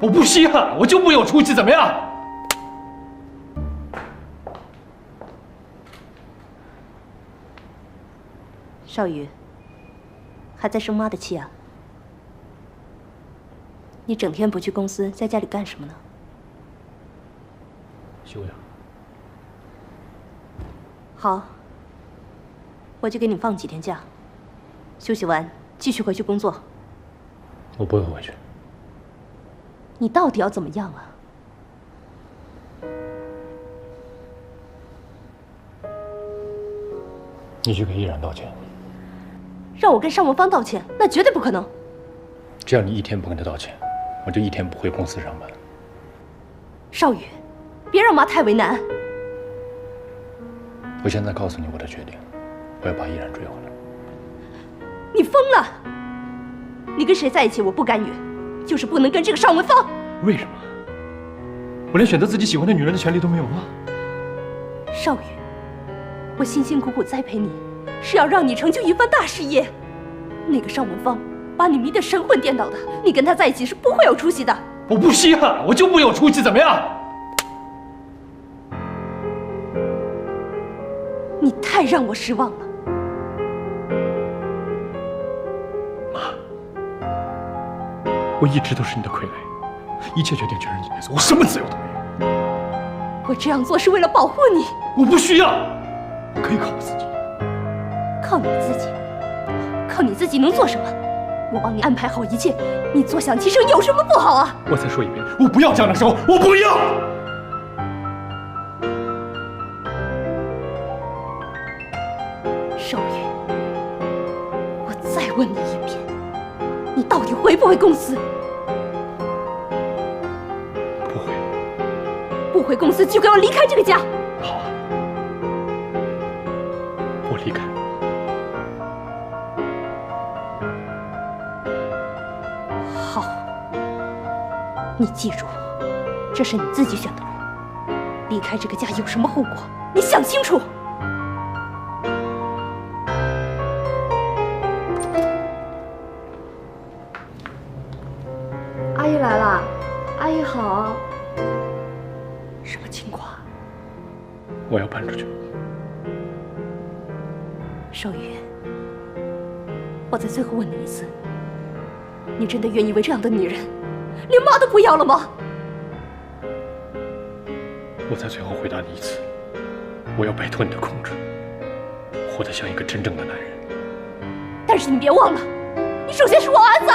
我不稀罕，我就不有出息，怎么样？少宇，还在生妈的气啊？你整天不去公司，在家里干什么呢？休养。好，我就给你放几天假，休息完继续回去工作。我不会回去。你到底要怎么样啊？你去给依然道歉。让我跟尚文芳道歉，那绝对不可能。只要你一天不跟他道歉，我就一天不回公司上班。少宇，别让妈太为难。我现在告诉你我的决定，我要把依然追回来。你疯了！你跟谁在一起我不干预，就是不能跟这个尚文芳。为什么？我连选择自己喜欢的女人的权利都没有吗？少宇，我辛辛苦苦栽培你，是要让你成就一番大事业。那个尚文芳把你迷得神魂颠倒的，你跟他在一起是不会有出息的。我不稀罕，我就不有出息，怎么样？你太让我失望了。我一直都是你的傀儡，一切决定全是你来做，我什么自由都没有。我这样做是为了保护你。我不需要，我可以靠我自己。靠你自己？靠你自己能做什么？我帮你安排好一切，你坐享其成有什么不好啊？我再说一遍，我不要这样的生活，我不要。少宇，我再问你一遍，你到底回不回公司？不回。不回公司就给我离开这个家。好啊，我离开。好，你记住，这是你自己选的路。离开这个家有什么后果，你想清楚。阿姨来了，阿姨好。什么情况？我要搬出去。少宇，我再最后问你一次，你真的愿意为这样的女人，连妈都不要了吗？我再最后回答你一次，我要摆脱你的控制，活得像一个真正的男人。但是你别忘了，你首先是我儿子。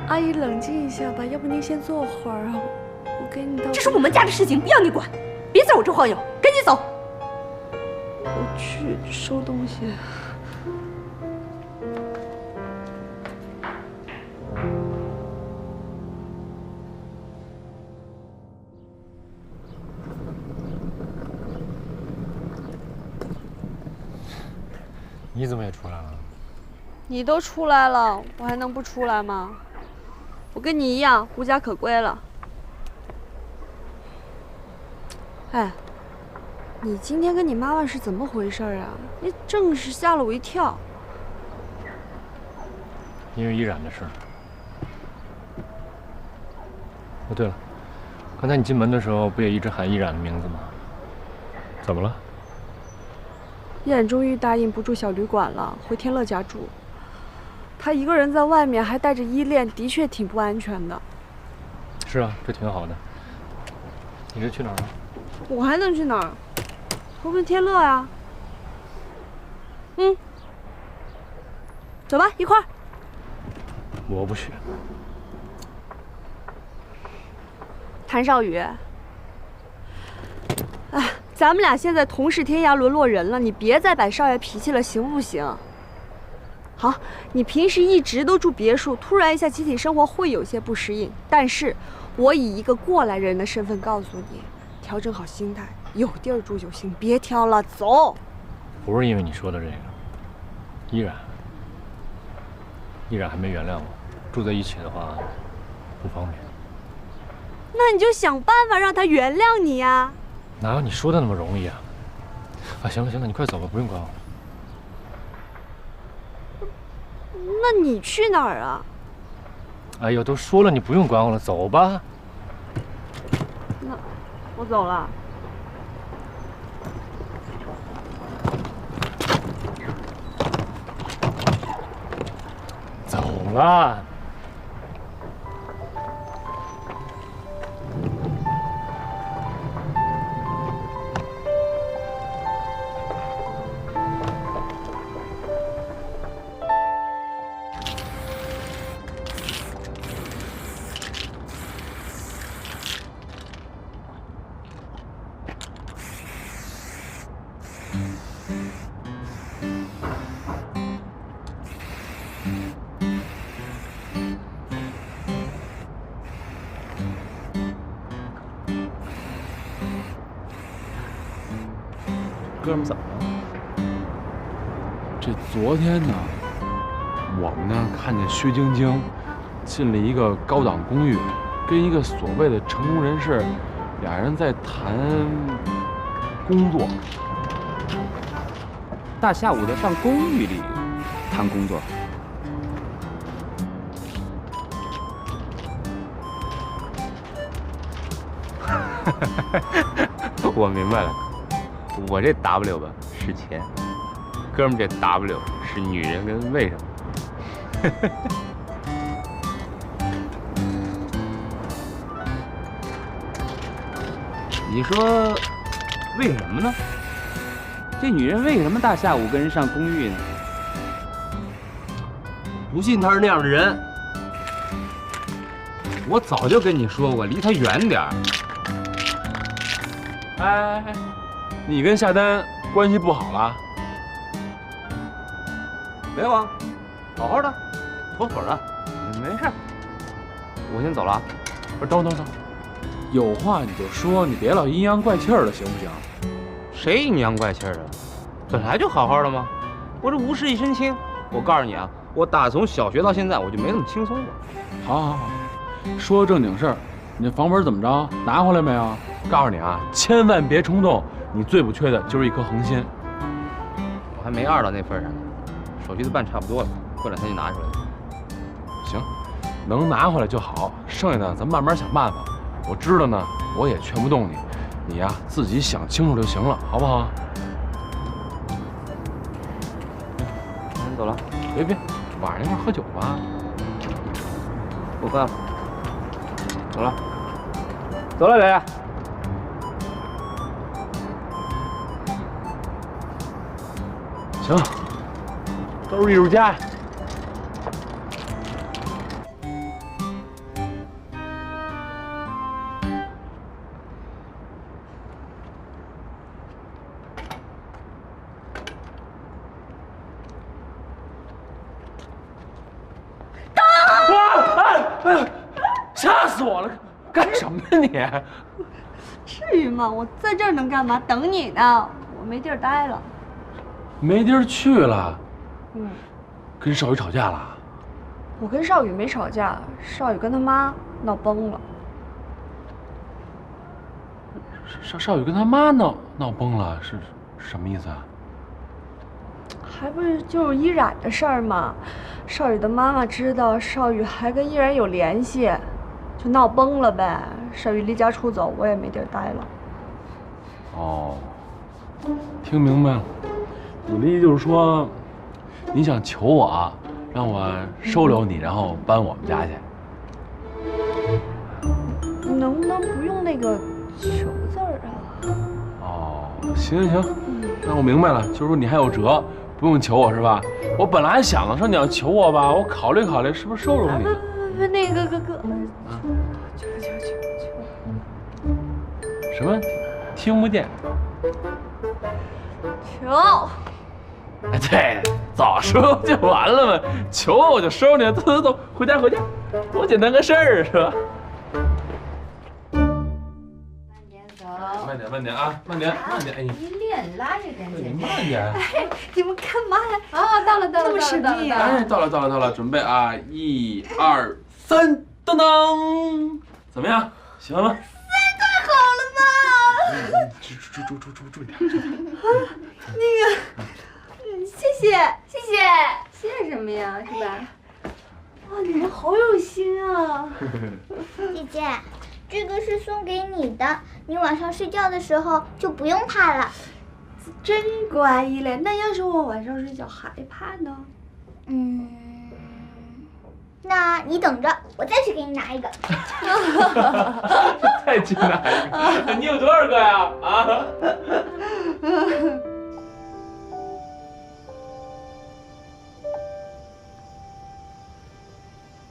阿姨冷静一下吧，要不您先坐会儿啊，我给你倒。这是我们家的事情，不要你管，别在我这晃悠，赶紧走。我去收东西。你怎么也出来了？你都出来了，我还能不出来吗？我跟你一样无家可归了。哎，你今天跟你妈妈是怎么回事啊？你正是吓了我一跳。因为依然的事儿。哦，对了，刚才你进门的时候不也一直喊依然的名字吗？怎么了？依然终于答应不住小旅馆了，回天乐家住。他一个人在外面还带着依恋，的确挺不安全的。是啊，这挺好的。你这去哪儿了？我还能去哪儿？投奔天乐呀。嗯，走吧，一块儿。我不去。谭少宇，哎，咱们俩现在同是天涯沦落人了，你别再摆少爷脾气了，行不行？好，你平时一直都住别墅，突然一下集体生活会有些不适应，但是我以一个过来人的身份告诉你，调整好心态，有地儿住就行，别挑了，走。不是因为你说的这个，依然还没原谅我，住在一起的话不方便。那你就想办法让他原谅你呀。哪有你说的那么容易啊？啊，行了行了，你快走吧，不用管我了。那你去哪儿啊？哎呦，都说了你不用管我了，走吧。那我走了。走了。哥们怎么了？这昨天呢，我们呢看见薛晶晶进了一个高档公寓，跟一个所谓的成功人士，俩人在谈工作。大下午的上公寓里谈工作，我明白了，我这 W 吧是钱，哥们这 W 是女人跟为什么。你说为什么呢？这女人为什么大下午跟人上公寓呢？不信她是那样的人，我早就跟你说过，离她远点儿。哎，你跟夏丹关系不好了？没有啊，好好的，妥妥的，没事。我先走了啊。不是，等，有话你就说，你别老阴阳怪气儿的，行不行？谁阴阳怪气儿的？本来就好好的吗？我这无事一身轻。我告诉你啊，我打从小学到现在，我就没那么轻松过。好，说正经事儿，你这房本怎么着？拿回来没有？告诉你啊，千万别冲动，你最不缺的就是一颗恒心。我还没二到那份上呢，手续都办差不多了，过两天就拿出来了。行，能拿回来就好，剩下的咱慢慢想办法。我知道呢，我也劝不动你，你呀自己想清楚就行了，好不好？那走了。别，晚上一块喝酒吧。不喝了，走了，走了，磊。行，都是艺术家。吓死我了！干什么呀你？至于吗？我在这儿能干嘛？等你呢，我没地儿待了。没地儿去了。嗯，跟少宇吵架了？我跟少宇没吵架，少宇跟他妈闹崩了。少宇跟他妈闹崩了，是什么意思啊？还不是就是依然的事儿吗？少宇的妈妈知道少宇还跟依然有联系，就闹崩了呗。少宇离家出走，我也没地儿待了。哦，听明白了，你的意思就是说，你想求我，让我收留你，然后搬我们家去？能不能不用那个“求”字儿啊？哦，行，那我明白了，就是说你还有辙，不用求我是吧？我本来想的说你要求我吧，我考虑考虑是不是收留你。不，那个哥，求。什么？听不见？求。哎，对，早说不就完了吗？求我就收你，走，回家，多简单个事儿是吧？慢点啊，慢点，哎，你脸拉着点你姐。慢点。哎，你们干嘛呀？哦，到了，这么神秘啊哎，到了，准备啊，1、2、3，噔噔，怎么样？喜欢吗？太好了吧！注意点。谢谢。谢什么呀，是吧？哇，你人好有心啊！姐姐，这个是送给你的，你晚上睡觉的时候就不用怕了。真乖嘞。那要是我晚上睡觉害怕呢？那你等着，我再去给你拿一个。再去拿一个，你有多少个呀？啊？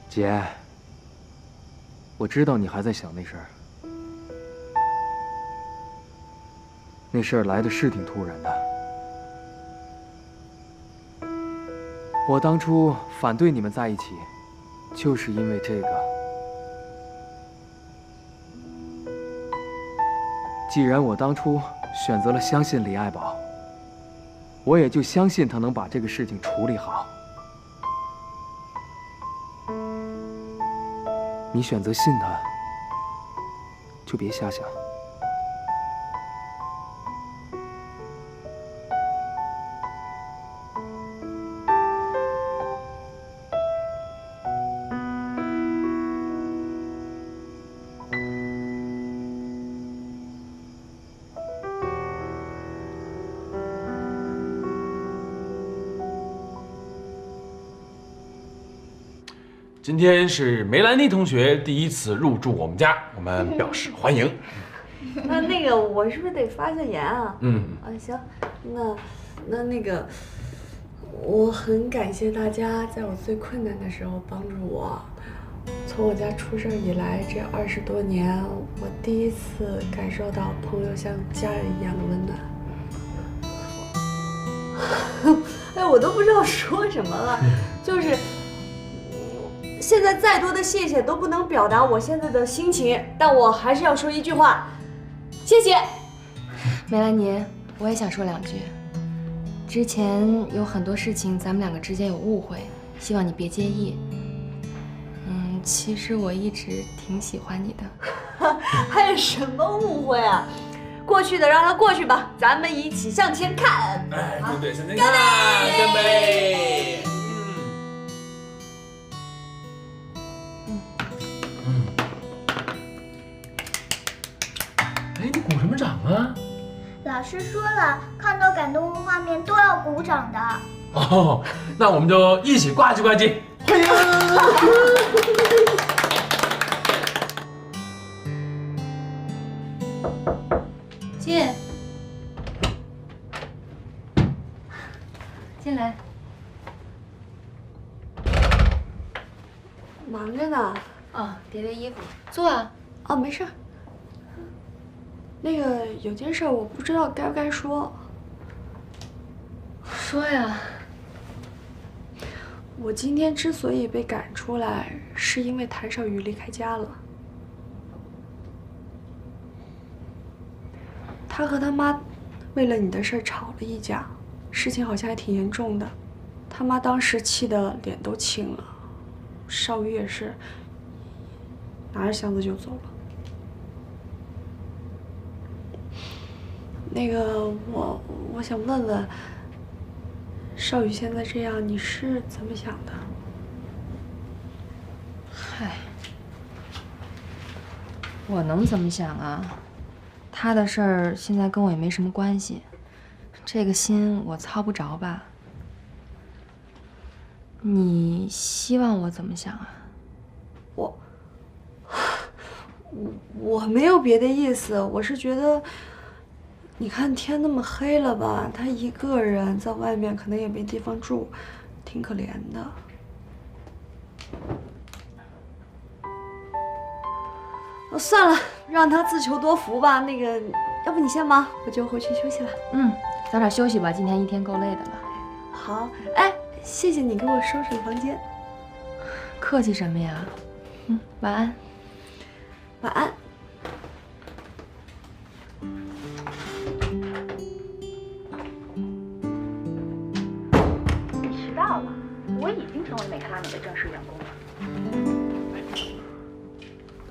姐，我知道你还在想那事儿，那事儿来的是挺突然的。我当初反对你们在一起，就是因为这个。既然我当初选择了相信李爱宝，我也就相信他能把这个事情处理好。你选择信他，就别瞎想。今天是梅兰妮同学第一次入住我们家，我们表示欢迎。那个，我是不是得发下言啊？行，那个，我很感谢大家在我最困难的时候帮助我。从我家出事以来这20多年，我第一次感受到朋友像家人一样的温暖。哎，我都不知道说什么了，就是。现在再多的谢谢都不能表达我现在的心情，但我还是要说一句话，谢谢。梅兰妮，我也想说2句。之前有很多事情咱们2个之间有误会，希望你别介意。其实我一直挺喜欢你的。还有什么误会啊？过去的让它过去吧，咱们一起向前看。哎，对，向前看，干杯！哎，你鼓什么掌啊？老师说了，看到感动的画面都要鼓掌的。哦，那我们就一起呱唧呱唧，欢迎！进来。忙着呢。哦，叠叠衣服，坐啊。哦，没事儿。那个有件事我不知道该不该说。说呀。我今天之所以被赶出来，是因为谭少宇离开家了。他和他妈为了你的事儿吵了一架，事情好像还挺严重的。他妈当时气得脸都青了，少宇也是拿着箱子就走了。那个，我想问问，少宇现在这样，你是怎么想的？嗨，我能怎么想啊？他的事儿现在跟我也没什么关系，这个心我操不着吧？你希望我怎么想啊？我没有别的意思，我是觉得。你看天那么黑了吧，他一个人在外面可能也没地方住，挺可怜的。算了，让他自求多福吧。那个，要不你先忙，我就回去休息了。早点休息吧，今天一天够累的了。好，哎，谢谢你给我收拾了房间。客气什么呀？晚安。晚安。我已经成为美克拉米的正式员工了。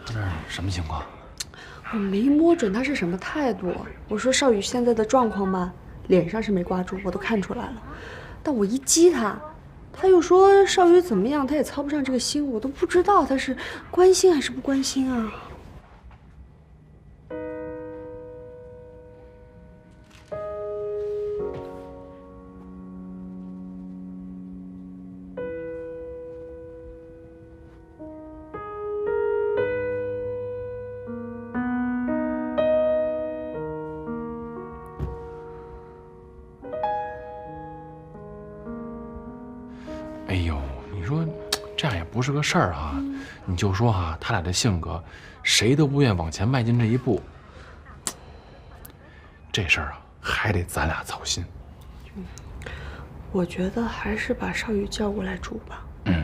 他这什么情况？我没摸准他是什么态度。我说少宇现在的状况吧，脸上是没挂住，我都看出来了。但我一激他，他又说少宇怎么样，他也操不上这个心，我都不知道他是关心还是不关心啊。哎呦，你说这样也不是个事儿啊！你就说哈，他俩的性格，谁都不愿往前迈进这一步。这事儿啊，还得咱俩操心。我觉得还是把少宇叫过来住吧。嗯，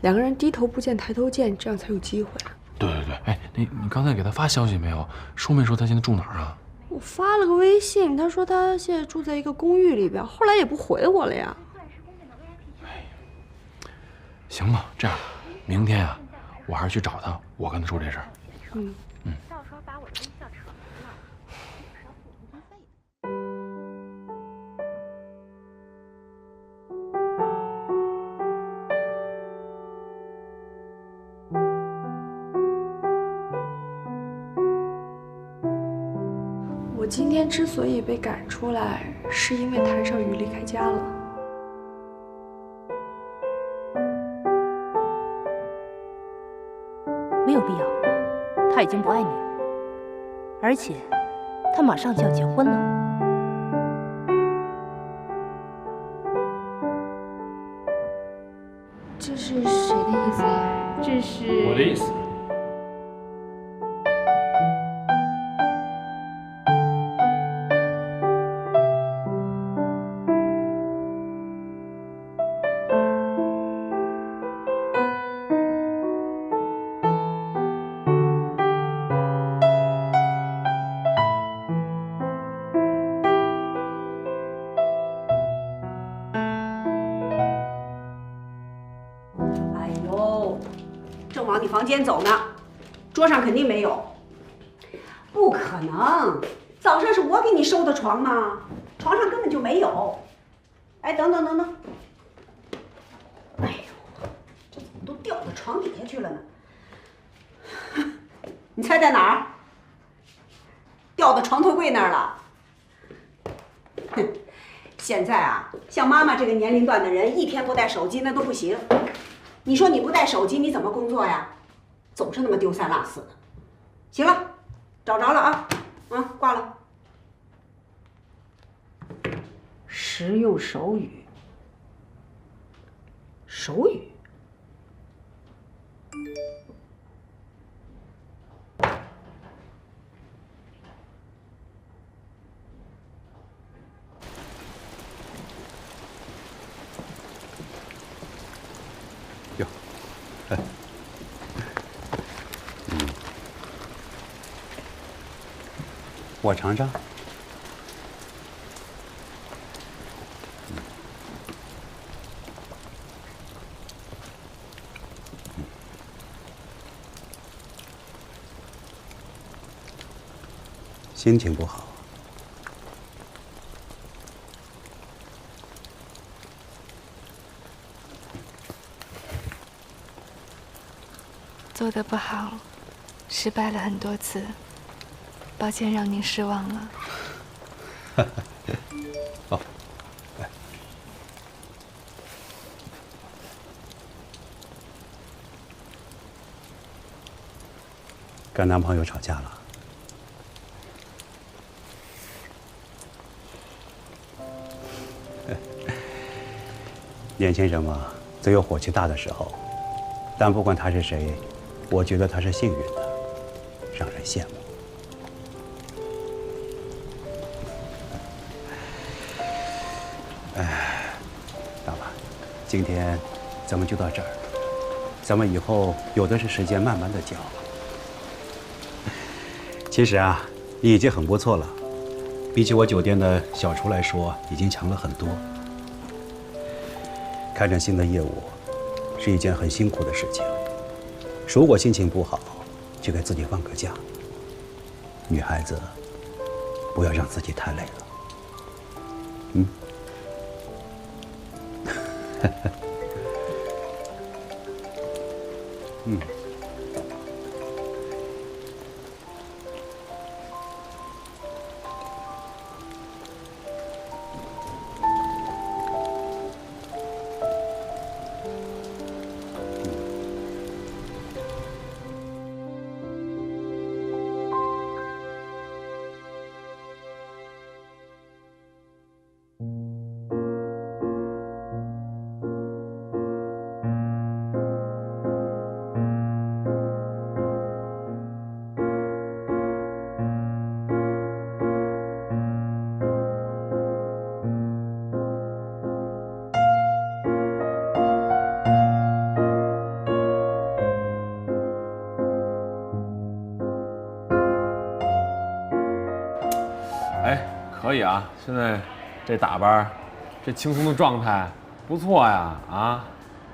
两个人低头不见抬头见，这样才有机会。对对对，哎，你刚才给他发消息没有？说没说他现在住哪儿啊？我发了个微信，他说他现在住在一个公寓里边，后来也不回我了呀。行吧，这样，明天啊，我还是去找他，我跟他说这事儿。嗯。到时候把我的微笑扯了，少付通讯费。我今天之所以被赶出来，是因为谭少宇离开家了。没有必要，他已经不爱你了，而且他马上就要结婚了。这是谁的意思啊？这是我的意思。哎呦，正往你房间走呢，桌上肯定没有。不可能，早上是我给你收的床嘛，床上根本就没有。哎，等等等等，哎呦，这怎么都掉到床底下去了呢？你猜在哪儿？掉到床头柜那儿了。哼，现在啊，像妈妈这个年龄段的人，一天不带手机那都不行。你说你不带手机，你怎么工作呀？总是那么丢三落四的。行了，找着了啊，挂了。实用手语，手语。我尝尝。心情不好。做得不好，失败了很多次，抱歉让您失望了。哦，来，跟男朋友吵架了？年轻人嘛，总有火气大的时候，但不管他是谁，我觉得他是幸运的，让人羡慕。哎，老板，今天咱们就到这儿，咱们以后有的是时间慢慢的教。其实啊，你已经很不错了，比起我酒店的小厨来说，已经强了很多。开展新的业务是一件很辛苦的事情，如果心情不好，就给自己放个假。女孩子不要让自己太累了。嗯。哎，可以啊，现在这打扮，这轻松的状态，不错呀！啊，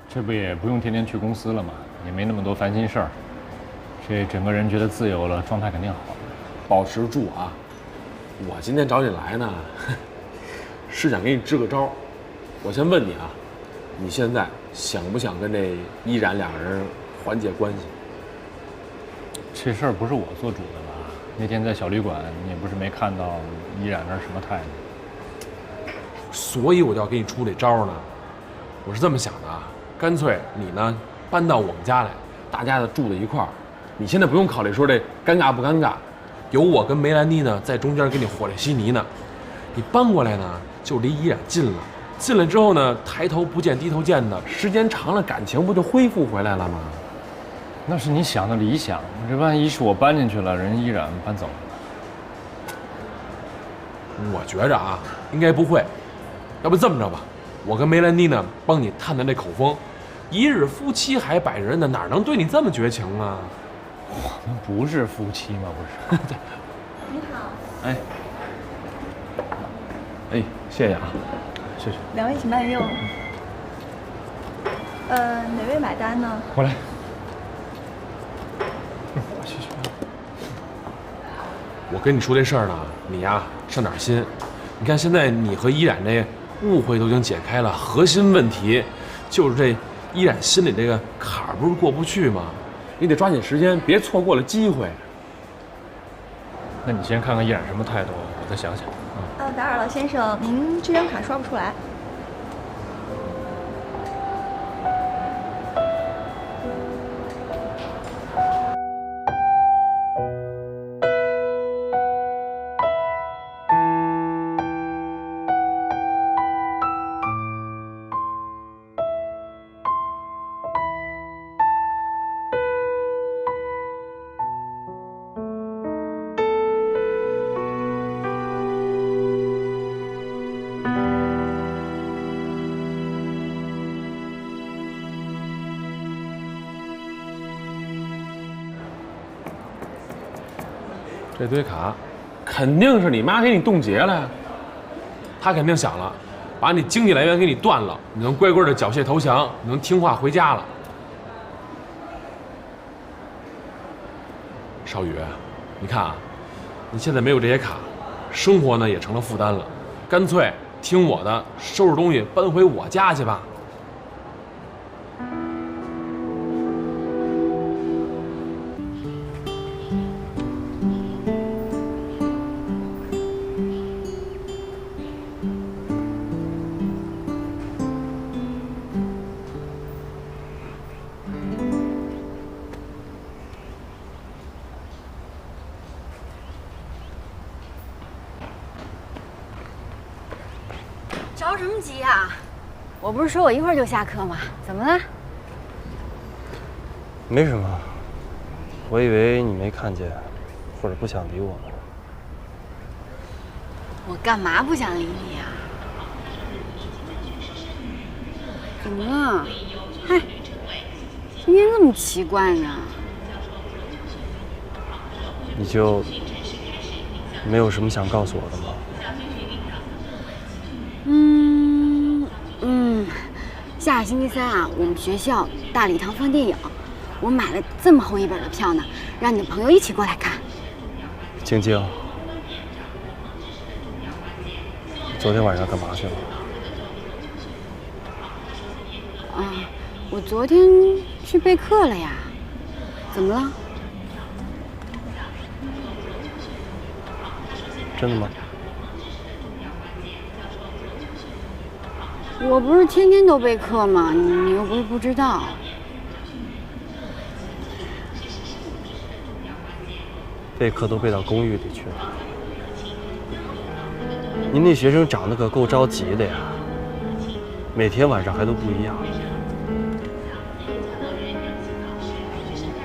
这不也不用天天去公司了吗？也没那么多烦心事儿，这整个人觉得自由了，状态肯定好。保持住啊！我今天找你来呢，是想给你支个招。我先问你啊，你现在想不想跟这依然两个人缓解关系？这事儿不是我做主的吧？那天在小旅馆，你也不是没看到依然那是什么态度。所以我就要给你出这招呢。我是这么想的啊，干脆你呢搬到我们家来，大家呢住在一块儿。你现在不用考虑说这尴尬不尴尬，有我跟梅兰妮呢在中间给你和稀泥呢。你搬过来呢，就离依然近了。进来之后呢，抬头不见低头见的，时间长了，感情不就恢复回来了吗？那是你想的理想，这万一是我搬进去了，人依然搬走了呢？我觉着啊，应该不会。要不这么着吧，我跟梅兰妮呢帮你探探这口风。一日夫妻还百日恩呢，哪能对你这么绝情啊？我们不是夫妻吗？不是。你好。哎，谢谢啊，谢谢。两位请慢用。哪位买单呢？我来。谢谢。我跟你说这事儿呢，你呀上点心。你看现在你和依然这误会都已经解开了，核心问题就是这依然心里这个坎儿不是过不去吗？你得抓紧时间，别错过了机会。那你先看看依然什么态度，我再想想。打扰了，先生，您这张卡刷不出来。这堆卡，肯定是你妈给你冻结了呀。她肯定想了，把你经济来源给你断了，你能乖乖的缴械投降，你能听话回家了。少宇，你看啊，你现在没有这些卡，生活呢也成了负担了，干脆听我的，收拾东西搬回我家去吧。着什么急啊？我不是说我一会儿就下课吗？怎么了？没什么，我以为你没看见，或者不想理我呢。我干嘛不想理你啊？怎么了？嗨，今天这么奇怪呢？你就没有什么想告诉我的吗？下个星期三啊，我们学校大礼堂放电影，我买了这么厚一本的票呢，让你的朋友一起过来看。晶晶，昨天晚上干嘛去了？我昨天去备课了呀。怎么了？真的吗？我不是天天都备课吗？你又不是不知道。备课都备到公寓里去了。您那学生长得可够着急的呀，每天晚上还都不一样。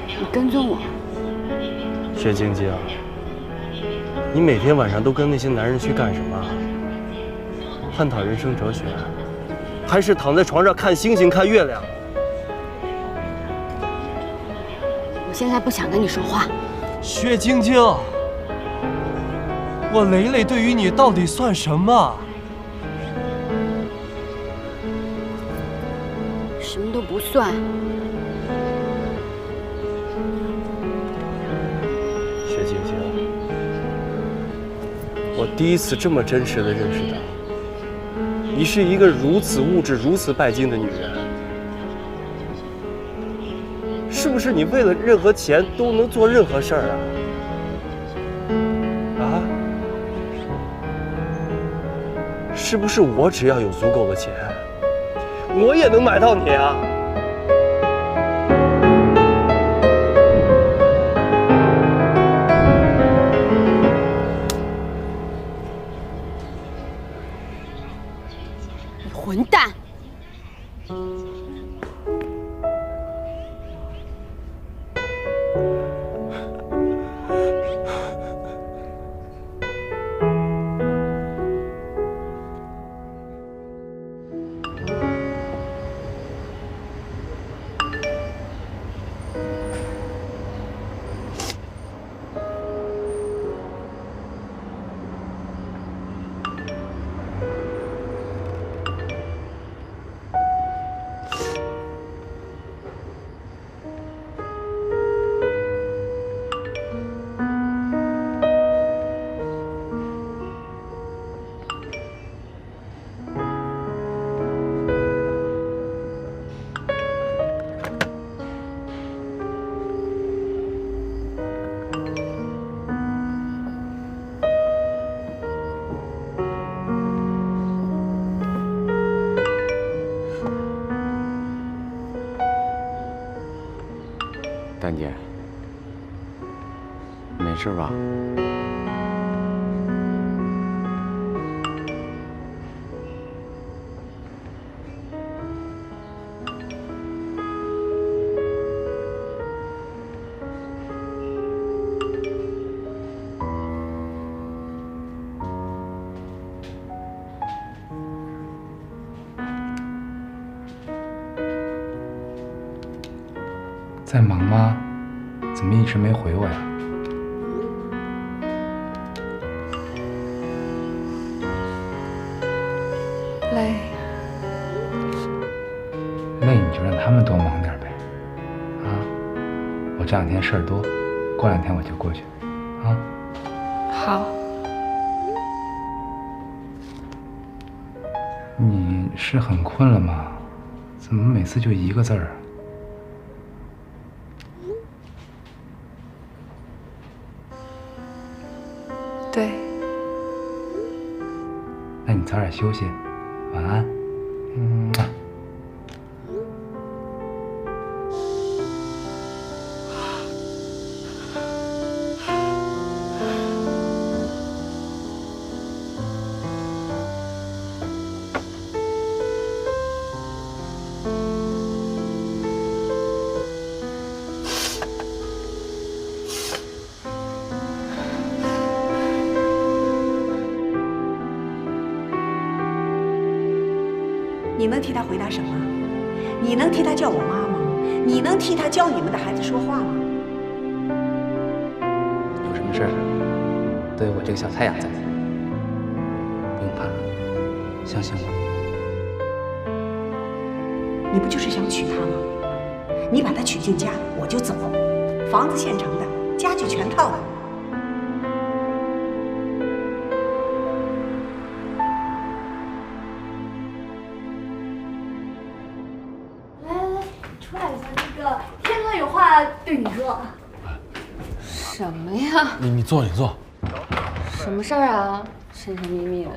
你跟踪我？薛晶晶，你每天晚上都跟那些男人去干什么？探讨人生哲学，还是躺在床上看星星、看月亮？我现在不想跟你说话。薛晶晶，我蕾蕾对于你到底算什么？什么都不算。薛晶晶，我第一次这么真实的认识到，你是一个如此物质、如此拜金的女人。是不是你为了任何钱都能做任何事儿啊？啊？是不是我只要有足够的钱，我也能买到你啊？你混蛋！丹姐，没事吧？在忙吗？怎么一直没回我呀？累。累你就让他们多忙点呗。啊，我这两天事儿多，过2天我就过去。啊。好。你是很困了吗？怎么每次就一个字儿啊？对，那你早点休息，晚安。嗯。你能替他回答什么？你能替他叫我妈吗？你能替他教你们的孩子说话吗？有什么事儿，都有我这个小太阳在，不用怕，相信我。你不就是想娶她吗？你把她娶进家，我就走，房子现成的，家具全套的。来来来，出来一下，那个天他有话对你说。什么呀？你坐，你坐。什么事儿啊？神神秘秘的。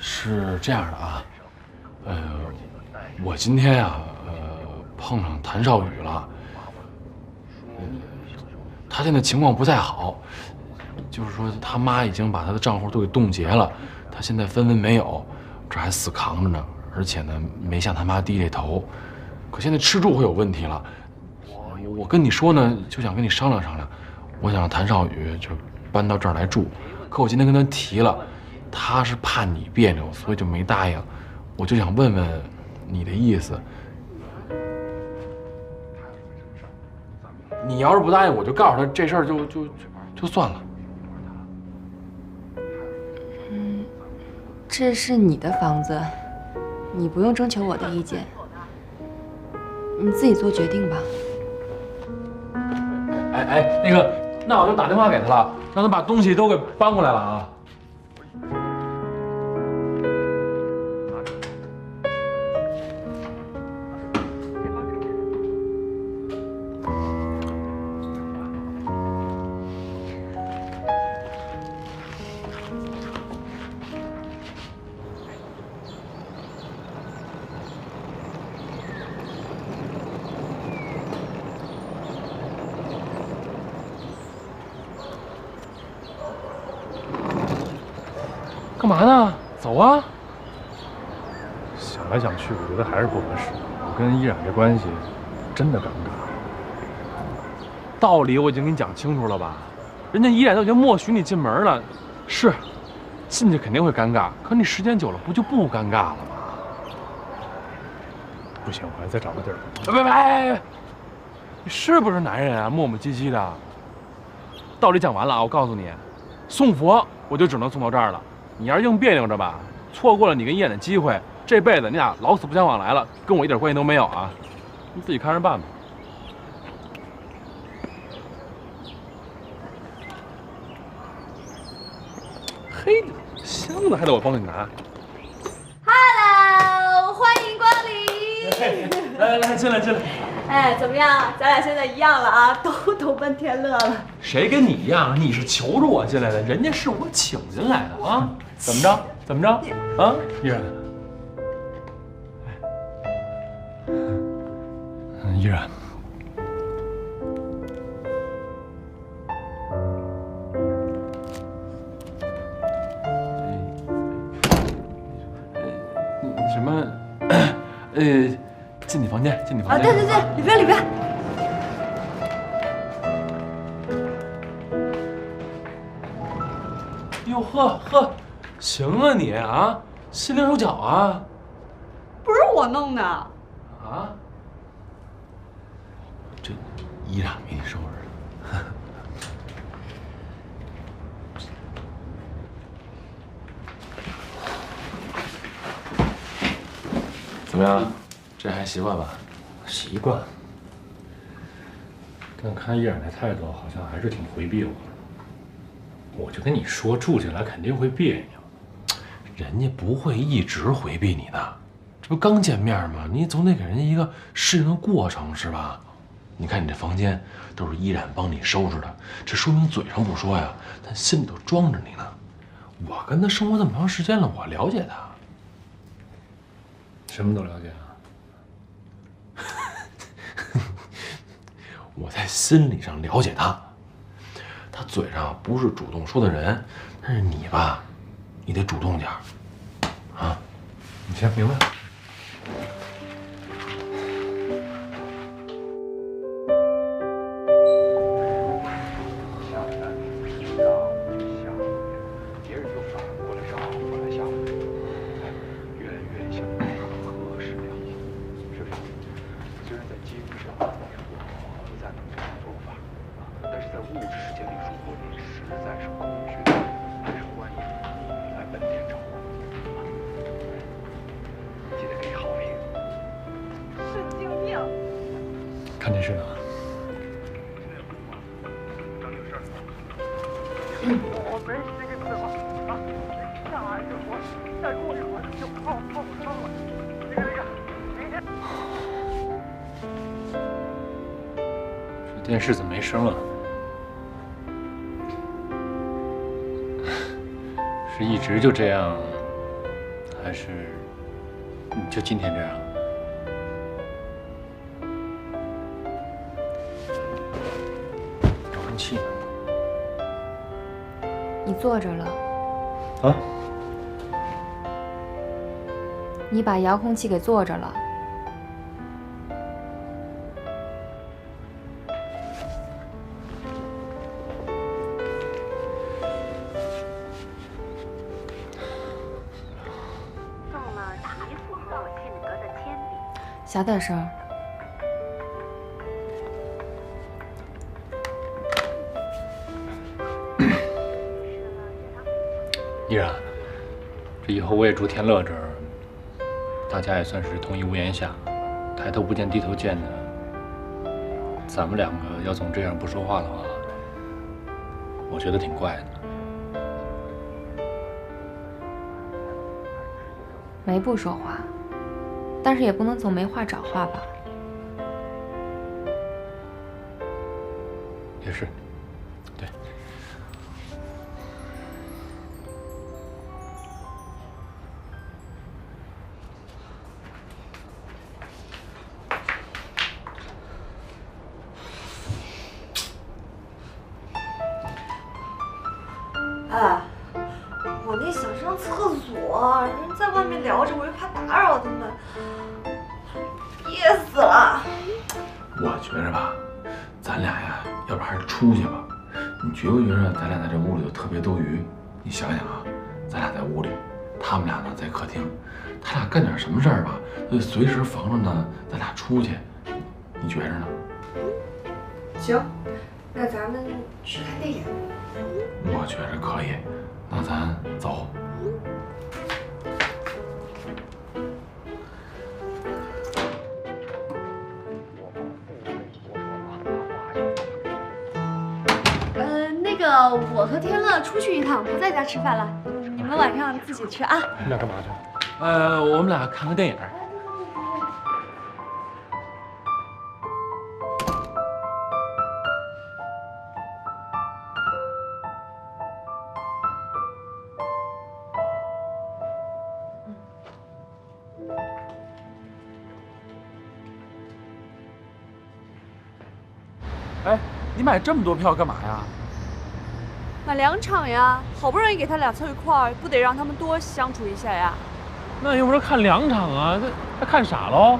是这样的啊，我今天呀，碰上谭少宇了。他现在情况不太好，就是说他妈已经把他的账户都给冻结了，他现在分文没有，这还死扛着呢，而且呢没向他妈低这头。可现在吃住会有问题了，我跟你说呢，就想跟你商量商量，我想让谭少宇就搬到这儿来住。可我今天跟他提了，他是怕你别扭，所以就没答应。我就想问问你的意思。你要是不答应，我就告诉他这事儿就算了。这是你的房子，你不用征求我的意见，你自己做决定吧。哎，那个，那我就打电话给他了，让他把东西都给搬过来了啊。干嘛呢？走啊！想来想去，我觉得还是不合适。我跟依然这关系真的尴尬。道理我已经跟你讲清楚了吧？人家依然都已经默许你进门了，是，进去肯定会尴尬，可你时间久了不就不尴尬了吗？不行，我还再找个地儿。别！你是不是男人啊？磨磨唧唧的。道理讲完了啊，我告诉你，送佛我就只能送到这儿了。你要是硬别扭着吧，错过了你跟依然的机会，这辈子你俩老死不相往来了，跟我一点关系都没有啊！你自己看着办吧。嘿，箱子还得我帮你拿。Hello， 欢迎光临。来，进来。哎，怎么样？咱俩现在一样了啊，都投奔天乐了。谁跟你一样？你是求着我进来的，人家是我请进来的啊！怎么着？啊，依然，依然，什么？进你房间。啊，对，里边。哟呵，行啊你啊，心灵手巧啊。不是我弄的。啊？这依然给你收拾的。怎么样？这还习惯吧？习惯。但看依然的态度，好像还是挺回避我的。我就跟你说，住进来肯定会别扭。人家不会一直回避你的，这不刚见面吗？你总得给人家一个适应的过程，是吧？你看你这房间都是依然帮你收拾的，这说明嘴上不说呀，但心里头装着你呢。我跟他生活这么长时间了，我了解他。什么都了解啊？我在心理上了解他。他嘴上不是主动说的人，但是你吧，你得主动点啊！你先明白。看电视呢。我没这个字了啊！下一会儿，再过一会儿就泡汤了。那个，明天。电视怎么没声了？是一直就这样，还是就今天这样？遥控器呢？你坐着了。啊？你把遥控器给坐着了。小点声。依然，这以后我也住天乐这儿，大家也算是同一屋檐下，抬头不见低头见的。咱们两个要总这样不说话的话，我觉得挺怪的。没不说话，但是也不能总没话找话吧。也是，对。哎，我那想上厕所，人在外面聊着，我又怕打扰他们，憋死了。我觉着吧，咱俩呀，要不还是出去吧。你觉不觉着咱俩在这屋里头特别多余？你想想啊，咱俩在屋里，他们俩呢在客厅，他俩干点什么事儿吧，就随时防着呢，咱俩出去。你觉着呢？行，那咱们去看电影。我觉着可以，那咱走。那个我和天乐出去一趟，不在家吃饭了，你们晚上自己吃啊。你俩干嘛去？我们俩看个电影。哎，你买这么多票干嘛呀？买2场呀，好不容易给他俩凑一块儿，不得让他们多相处一下呀？那又不是看2场啊，他看傻喽？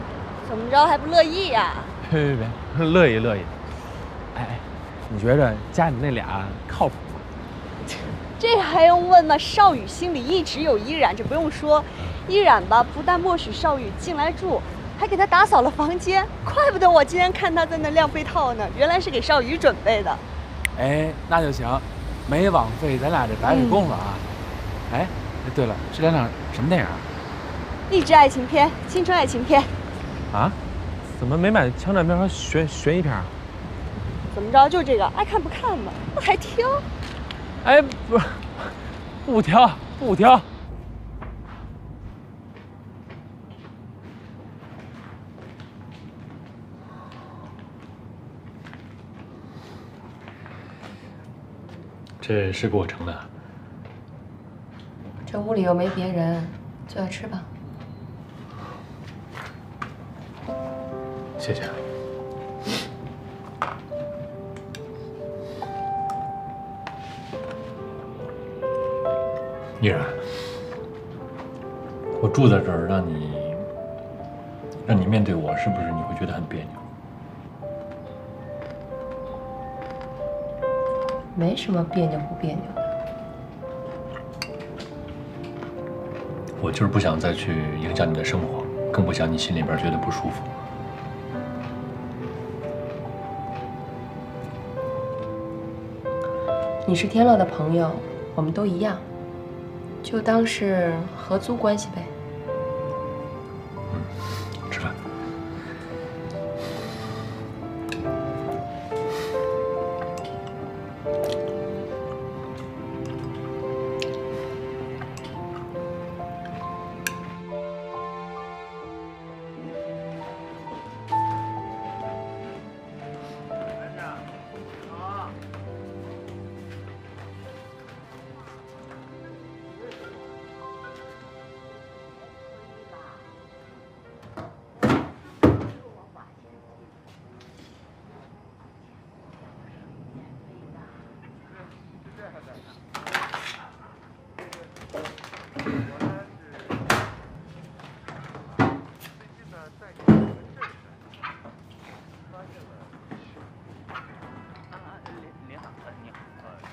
怎么着还不乐意呀？别，乐意乐意。哎，你觉着家里那俩靠谱吗？这还用问吗？少宇心里一直有依然，这不用说。依然吧，不但默许少宇进来住，还给他打扫了房间。怪不得我今天看他在那晾被套呢，原来是给少宇准备的。哎，那就行，没枉费咱俩这白费功夫啊。哎，对了，这2场什么电影啊？励志爱情片，青春爱情片。啊？怎么没买枪战片和悬疑片？怎么着？就这个，爱看不看嘛，那还挑？哎，不挑，不挑。这是给我盛的。这屋里又没别人，就要吃吧。谢谢。依然，我住在这儿，让你面对我，是不是你会觉得很别扭？没什么别扭不别扭的。我就是不想再去影响你的生活，更不想你心里边觉得不舒服。你是天乐的朋友，我们都一样，就当是合租关系呗。吃饭。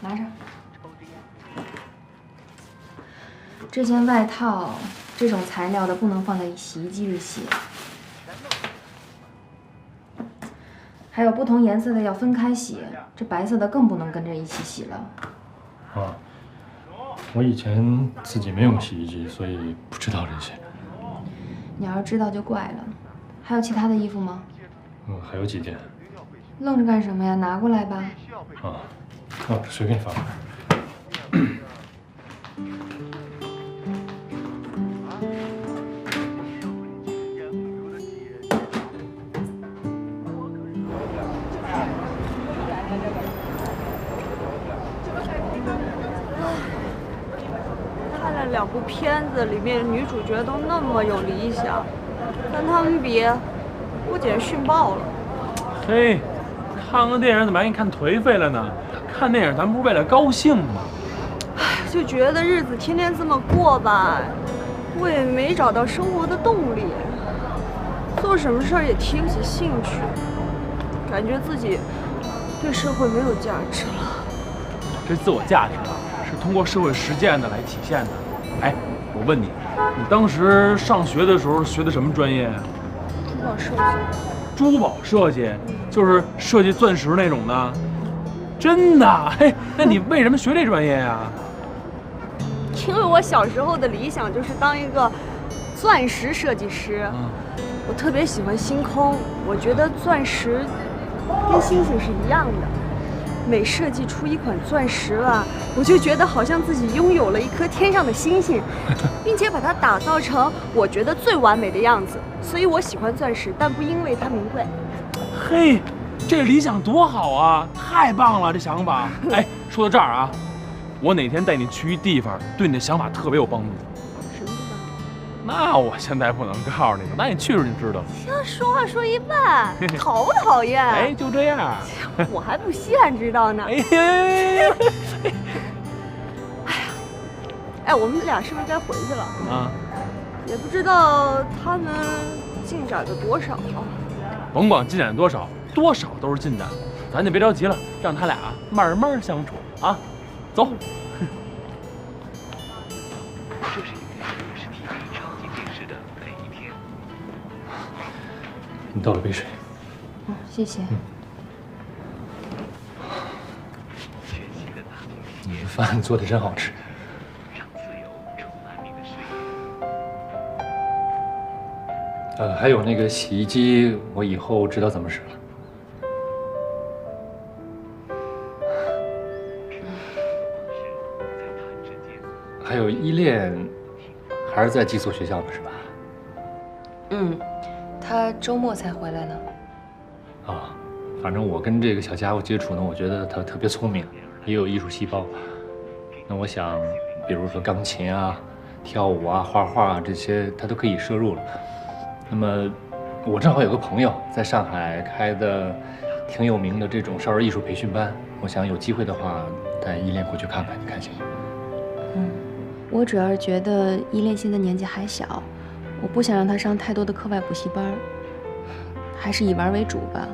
拿着。这件外套，这种材料的不能放在洗衣机里洗。还有不同颜色的要分开洗，这白色的更不能跟着一起洗了。啊，我以前自己没用洗衣机，所以不知道这些。你要是知道就怪了。还有其他的衣服吗？还有几件。愣着干什么呀？拿过来吧。随便放。看了2部片子，里面女主角都那么有理想，跟他们比，我简直逊爆了。嘿，看个电影怎么还给你看颓废了呢？看电影咱不是为了高兴吗？唉，就觉得日子天天这么过吧，我也没找到生活的动力，做什么事儿也提不起兴趣，感觉自己对社会没有价值了。这自我价值啊，是通过社会实践的来体现的。哎，我问你，你当时上学的时候学的什么专业啊？珠宝设计。珠宝设计，就是设计钻石那种的。真的？嘿，那你为什么学这专业呀？因为我小时候的理想就是当一个钻石设计师。我特别喜欢星空，我觉得钻石跟星星是一样的。每设计出一款钻石吧，我就觉得好像自己拥有了一颗天上的星星，并且把它打造成我觉得最完美的样子。所以我喜欢钻石，但不因为它名贵。嘿，这理想多好啊！太棒了，这想法。哎，说到这儿啊，我哪天带你去一地方，对你的想法特别有帮助。什么地方？那我现在不能告诉你了，那你去时候你知道了。听说话说一半，讨不讨厌？哎，就这样。我还不稀罕知道呢。哎呀，哎，我们俩是不是该回去了？啊，也不知道他们进展了多少啊。甭管进展多少，多少都是进展，咱就别着急了，让他俩慢慢相处啊。走。这是一个电视 TV 超级电视的每一天。你倒了杯水。谢谢。你的饭做的真好吃。让自由充满你的视野。还有那个洗衣机，我以后知道怎么使了。还有依恋，还是在寄宿学校呢，是吧？他周末才回来呢。反正我跟这个小家伙接触呢，我觉得他特别聪明，也有艺术细胞。那我想，比如说钢琴啊、跳舞啊、画画啊这些，他都可以摄入了。那么，我正好有个朋友在上海开的挺有名的这种少儿艺术培训班，我想有机会的话带依恋过去看看，你看行吗？我主要是觉得依恋现在年纪还小，我不想让他上太多的课外补习班，还是以玩为主吧。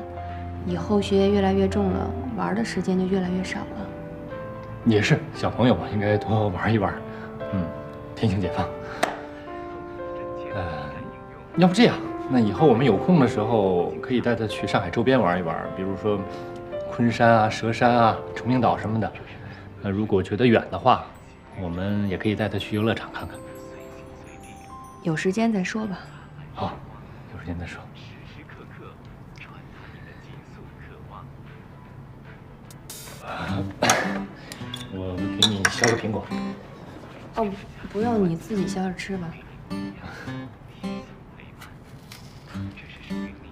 以后学业越来越重了，玩的时间就越来越少了。也是，小朋友嘛，应该多玩一玩。天性解放。要不这样，那以后我们有空的时候可以带他去上海周边玩一玩，比如说昆山啊、佘山啊、崇明岛什么的。如果觉得远的话，我们也可以带他去游乐场看看。有时间再说吧。好，有时间再说。我给你削个苹果。不用，你自己削着吃吧。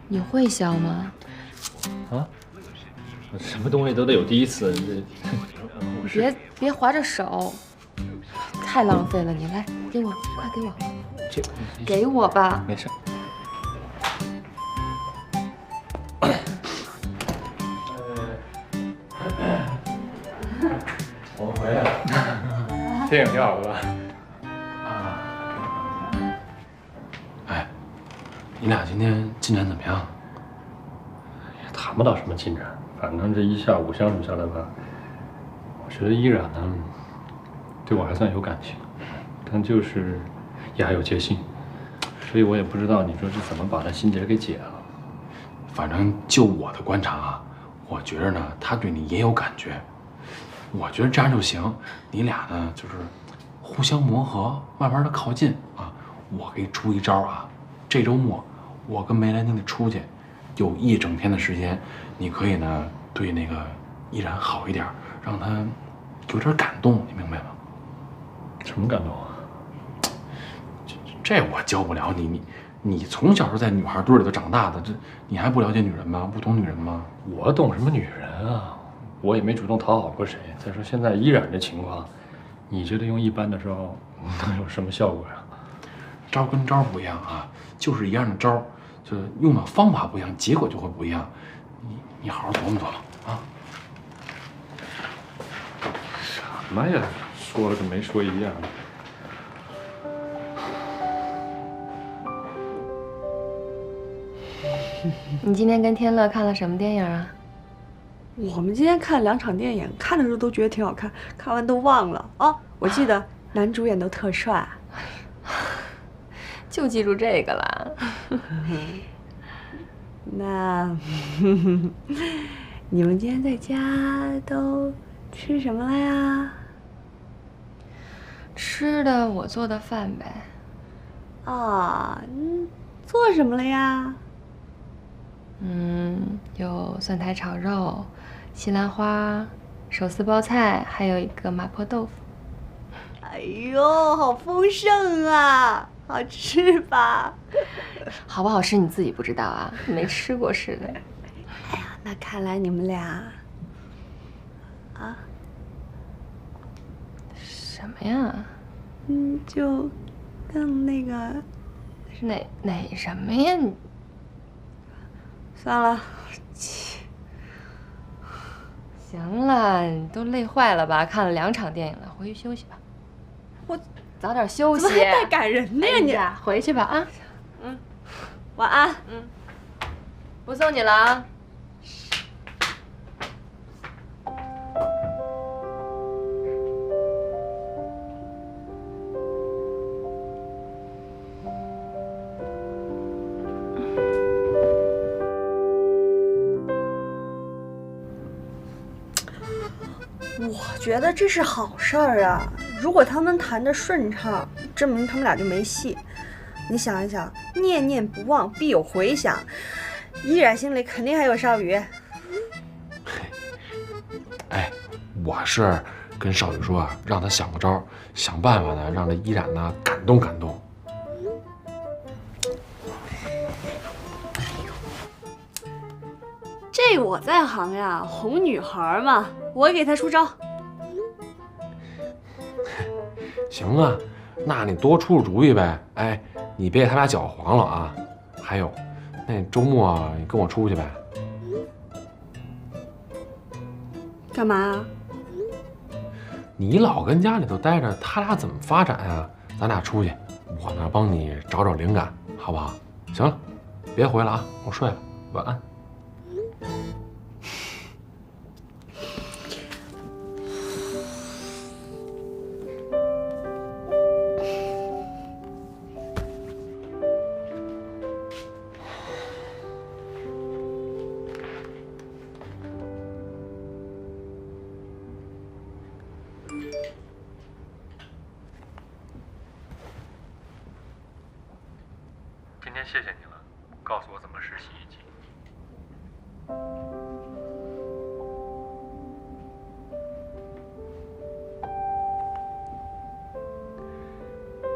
你会削吗？什么东西都得有第一次。别划着手，太浪费了。你来，给我，快给我。给我吧。没事。我们回来了，电影挺好的吧？哎，你俩今天进展怎么样？也谈不到什么进展，反正这一下午相处下来吧，我觉得依然呢，对我还算有感情，但就是也还有戒心，所以我也不知道你说是怎么把他心结给解了。反正就我的观察啊，我觉着呢，他对你也有感觉。我觉得这样就行，你俩呢就是互相磨合，慢慢的靠近啊。我给你出一招啊，这周末我跟梅兰妮的出去，有一整天的时间，你可以呢对那个依然好一点，让他有点感动，你明白吗？什么感动啊？这我教不了你，你从小是在女孩堆里头长大的，这你还不了解女人吗？不懂女人吗？我懂什么女人啊？我也没主动讨好过谁。再说现在依然这情况，你觉得用一般的招能有什么效果呀？招跟招不一样啊，就是一样的招，就用的方法不一样，结果就会不一样。你好好琢磨琢磨啊。什么呀？说了跟没说一样。你今天跟天乐看了什么电影啊？我们今天看了2场电影，看的时候都觉得挺好看，看完都忘了啊。我记得男主演都特帅，就记住这个了。那你们今天在家都吃什么了呀？吃的我做的饭呗。啊，做什么了呀？有蒜苔炒肉、西兰花、手撕包菜，还有一个麻婆豆腐。哎呦，好丰盛啊！好吃吧？好不好吃你自己不知道啊？没吃过似的。哎呀，那看来你们俩啊，什么呀？就更那个哪什么呀？你算了，行了，你都累坏了吧？看了2场电影了，回去休息吧。我早点休息。怎么还带感人的呀你？回去吧啊。晚安。不送你了啊。我觉得这是好事儿啊！如果他们谈得顺畅，证明他们俩就没戏。你想一想，念念不忘必有回响，依然心里肯定还有少宇。哎，我是跟少宇说啊，让他想个招，想办法呢，让这依然呢感动感动。这我在行呀，哄女孩嘛，我给他出招。行啊，那你多出出主意呗。哎，你别给他俩搅和黄了啊。还有，那周末你跟我出去呗。干嘛啊？你老跟家里头待着，他俩怎么发展啊？咱俩出去，我呢帮你找找灵感，好不好？行了，别回了啊，我睡了，晚安。今天谢谢你了，告诉我怎么使洗衣机。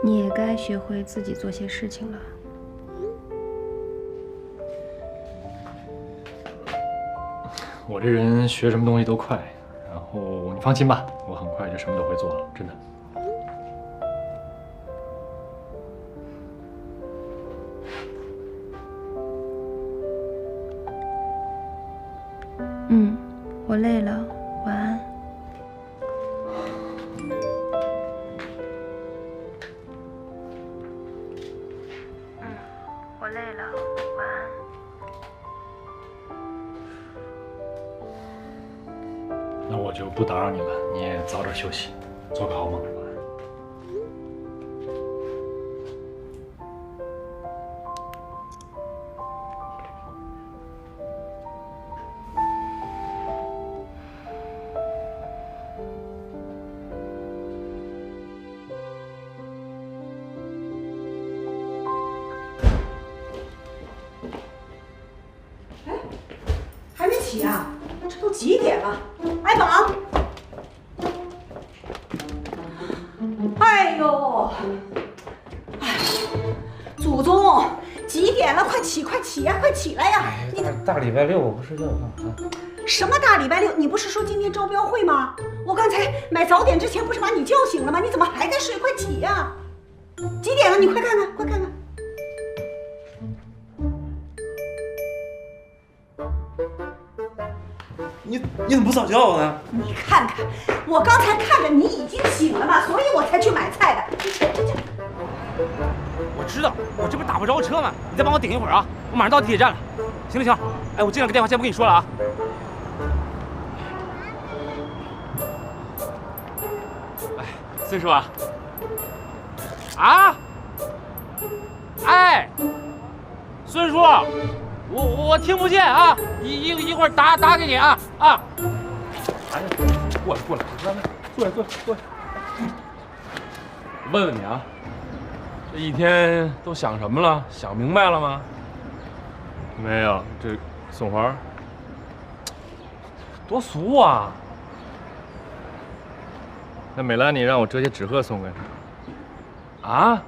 你也该学会自己做些事情了。我这人学什么东西都快，然后你放心吧，我很快就什么都会做了，真的。我累了，晚安。我累了，晚安。那我就不打扰你了，你也早点休息，做个好梦。还没起啊？这都几点了？哎，宝！哎呦！哎，祖宗，几点了？快起，快起呀！快起来呀！你大礼拜六我不睡觉干嘛？什么大礼拜六？你不是说今天招标会吗？我刚才买早点之前不是把你叫醒了吗？你怎么还在睡？快起呀！几点了？你快看看，快看看。你怎么不早叫我呢？你看看，我刚才看着你已经醒了嘛，所以我才去买菜的。你瞅瞅这。我知道，我这不是打不着车吗？你再帮我顶一会儿啊，我马上到地铁站了。行不行？哎，我这两个电话先不跟你说了啊。哎，孙叔啊。啊？哎，孙叔。我听不见啊！一会儿打给你啊啊！哎呀，过来，来，坐下。问问你啊，这一天都想什么了？想明白了吗？没有，这送花，多俗啊！那美兰妮让我折些纸鹤送给她。啊？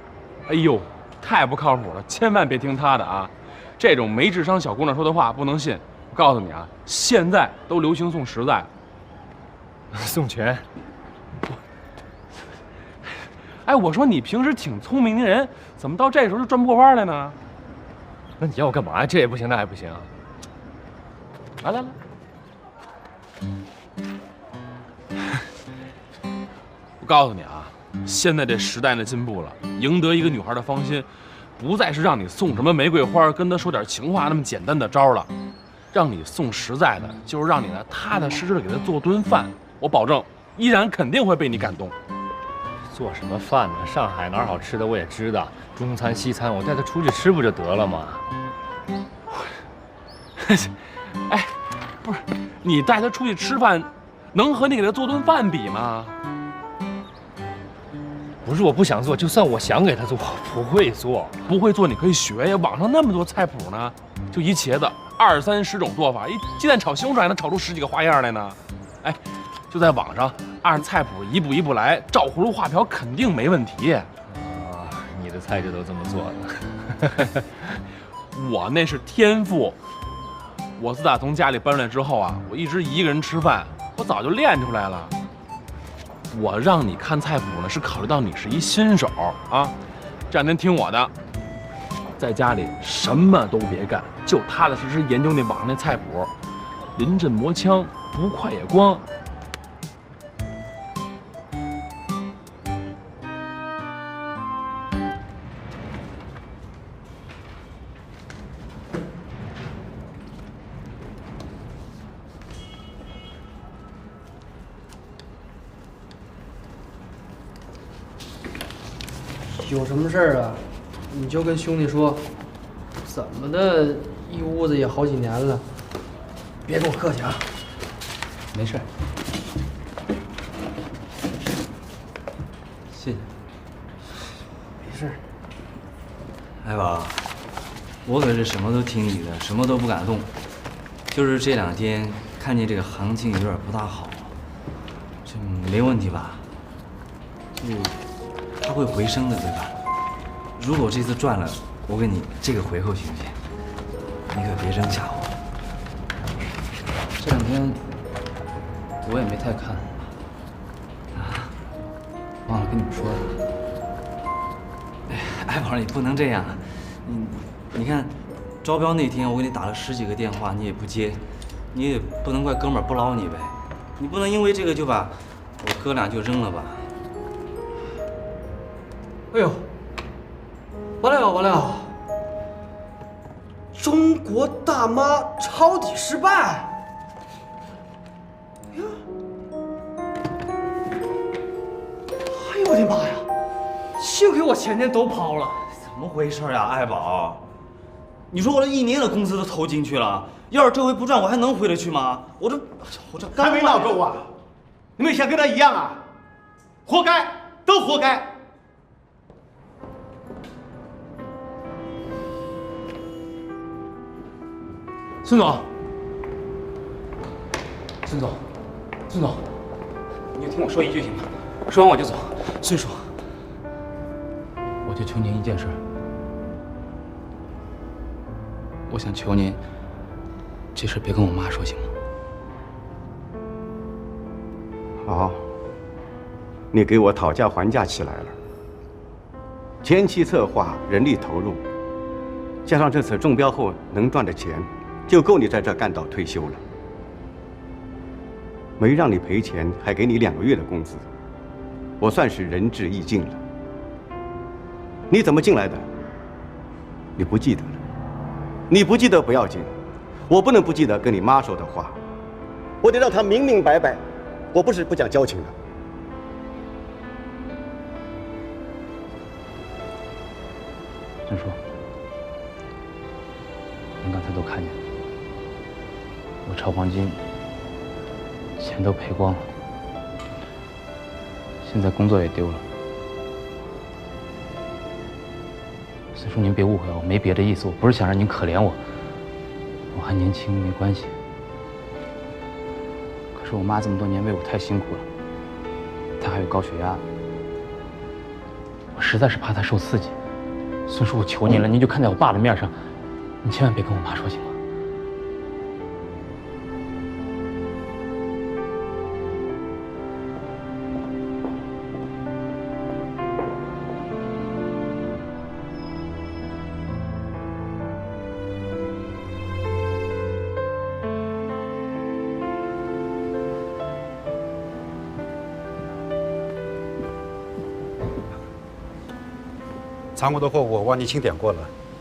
哎呦，太不靠谱了！千万别听她的啊！这种没智商小姑娘说的话不能信。我告诉你啊，现在都流行送实在。送钱。哎，我说你平时挺聪明的人，怎么到这时候就转不过弯来呢？那你要我干嘛呀？这也不行，那也不行。来。我告诉你啊，现在这时代呢进步了，赢得一个女孩的芳心，不再是让你送什么玫瑰花，跟她说点情话那么简单的招了。让你送实在的，就是让你呢踏踏实实的给她做顿饭，我保证，依然肯定会被你感动。做什么饭呢？上海哪儿好吃的我也知道，中餐西餐，我带她出去吃不就得了吗？哎，不是，你带她出去吃饭，能和你给她做顿饭比吗？不是我不想做，就算我想给她做，我不会做。不会做你可以学呀，网上那么多菜谱呢，就一茄子20、30种做法，一鸡蛋炒西红柿还能炒出10几个花样来呢。哎，就在网上按菜谱一步一步来，照葫芦画瓢肯定没问题。啊，你的菜就都这么做的？我那是天赋。我自打从家里搬出来之后啊，我一直一个人吃饭，我早就练出来了。我让你看菜谱呢，是考虑到你是一新手啊。这两天听我的，在家里什么都别干，就踏踏实实研究那网上那菜谱，临阵磨枪，不快也光。有什么事儿啊，你就跟兄弟说。怎么的，一屋子也好几年了，别跟我客气啊。没事。谢谢。没事。爱宝，我可是什么都听你的，什么都不敢动。就是这两天看见这个行情有点不大好，这没问题吧？就它会回升的，对吧？如果这次赚了，我给你这个回扣行不行？你可别扔家伙。这两天我也没太看啊，忘了跟你们说了。爱宝，你不能这样。你看，招标那天我给你打了10几个电话，你也不接，你也不能怪哥们儿不捞你呗。你不能因为这个就把我哥俩就扔了吧？哎呦，完了！中国大妈抄底失败！哎呀，幸亏我前天都抛了。怎么回事呀，爱宝？你说我这1年的工资都投进去了，要是这回不赚，我还能回得去吗？我这还没闹够啊！你们也想跟他一样啊？活该，都活该！孙总，孙总，孙总，你就听我说一句行吗？说完我就走。孙叔，我就求您一件事，我想求您，这事别跟我妈说，行吗？好，你给我讨价还价起来了。前期策划、人力投入，加上这次中标后能赚的钱，就够你在这干到退休了。没让你赔钱，还给你2个月的工资，我算是仁至义尽了。你怎么进来的？你不记得了？你不记得不要紧，我不能不记得跟你妈说的话，我得让她明明白白。我不是不讲交情的。孙叔，您刚才都看见了，我炒黄金，钱都赔光了，现在工作也丢了。孙叔，您别误会我没别的意思，我不是想让您可怜我，我还年轻，没关系。可是我妈这么多年为我太辛苦了，她还有高血压，我实在是怕她受刺激。孙叔，我求您了，您就看在我爸的面上，你千万别跟我妈说，行吗？仓库的货物我帮你清点过了，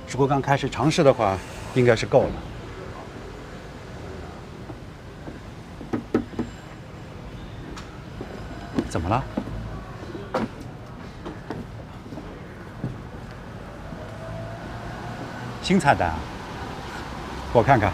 如果刚开始尝试的话，应该是够了。怎么了？新菜单啊？我看看。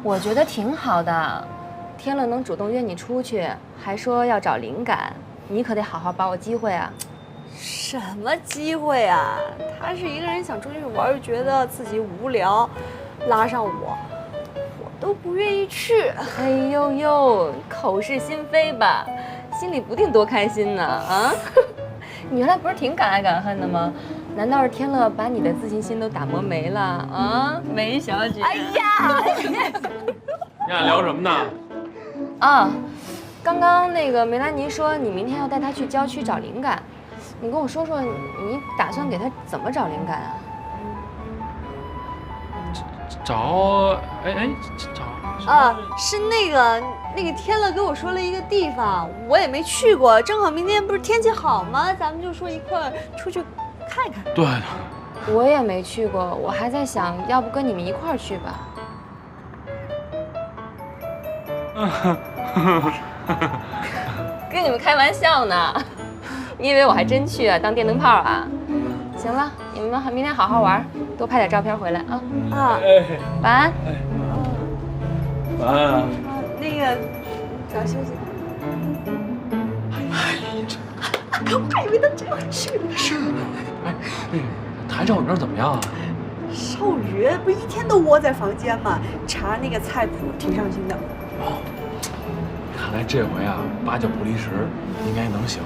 我觉得挺好的，天乐能主动约你出去，还说要找灵感，你可得好好把握机会啊！什么机会啊？他是一个人想出去玩，又觉得自己无聊，拉上我都不愿意去。哎呦呦，口是心非吧，心里不定多开心呢啊！你原来不是挺敢爱敢恨的吗？难道是天乐把你的自信心都打磨没了啊，梅小姐？哎呀，你俩聊什么呢？啊，刚刚那个梅兰妮说你明天要带她去郊区找灵感，你跟我说说，你打算给她怎么找灵感啊？找是那个天乐跟我说了一个地方，我也没去过，正好明天不是天气好吗？咱们就说一块儿出去看看。对，我也没去过，我还在想，要不跟你们一块儿去吧。跟你们开玩笑呢，你以为我还真去啊？当电灯泡啊？行了，你们明天好好玩，多拍点照片回来啊。啊，晚安。晚安啊。那个，早休息。我还以为他真要去呢。是。哎，那个台长，你那儿怎么样啊？少宇不是一天都窝在房间吗？查那个菜谱挺上心的。哦，看来这回啊，8九不离十，应该能行。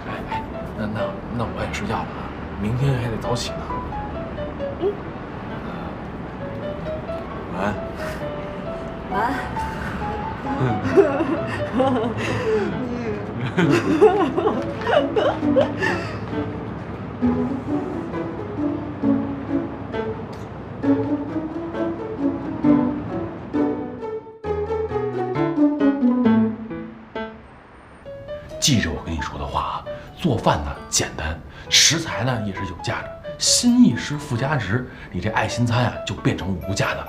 哎，那我也睡觉了啊，明天还得早起呢。嗯。晚安。晚安。记着我跟你说的话啊，做饭呢简单，食材呢也是有价的，心意是附加值，你这爱心餐啊就变成无价的了，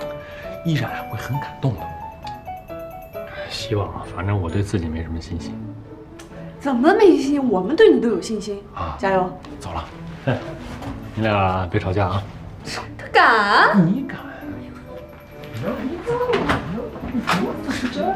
依然会很感动的。希望啊，反正我对自己没什么信心。怎么没信心？我们对你都有信心啊！加油！走了。哎，你俩别吵架啊！他敢？你敢？不是这样。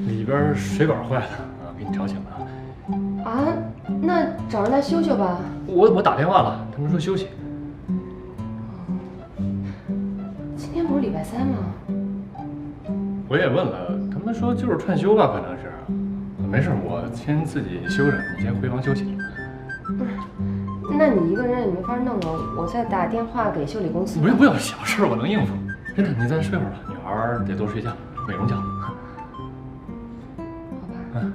里边水管坏了啊，给你吵醒了。啊，那找人来修修吧。我打电话了，他们说休息。今天不是礼拜3吗？我也问了，他们说就是串休吧，可能是。没事，我先自己修着，你先回房休息。不是，那你一个人也没法弄啊，我再打电话给修理公司。不用，小事我能应付。真的，你再睡会儿吧，女孩得多睡觉，美容觉。好吧。嗯。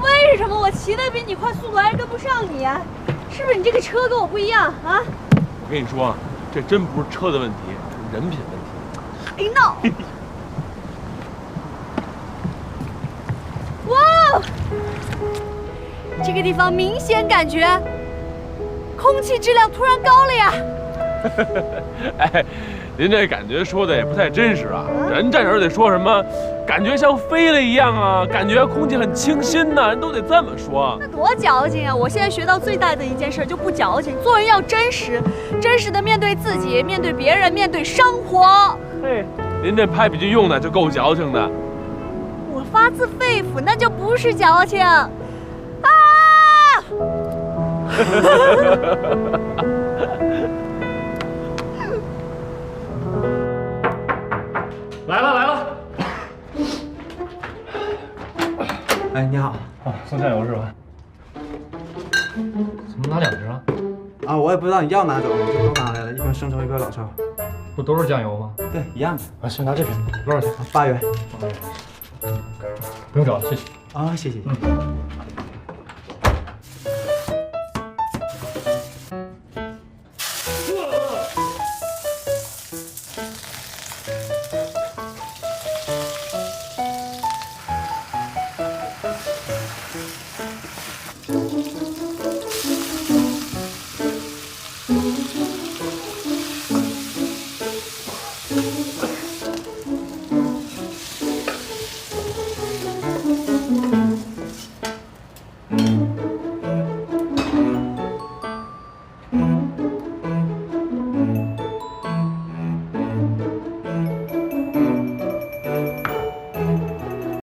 为什么我骑得比你快，速度还是跟不上你啊？是不是你这个车跟我不一样啊？我跟你说啊，这真不是车的问题，是人品问题。别闹！哇，这个地方明显感觉空气质量突然高了呀！哎，您这感觉说的也不太真实啊。人站这儿得说什么？感觉像飞了一样啊，感觉空气很清新呐，人都得这么说。那多矫情啊！我现在学到最大的一件事就不矫情，做人要真实，真实的面对自己，面对别人，面对生活。嘿，您这拍笔记用的就够矫情的。我发自肺腑，那就不是矫情。啊！来了。哎，你好。啊，送酱油是吧？怎么拿2只啊？啊，我也不知道你要哪种，我就都拿来了，一盆生抽，一盆老抽。不都是酱油吗？对，一样的。啊，先拿这瓶，多少钱？8元。不用找了，谢谢。啊，谢谢。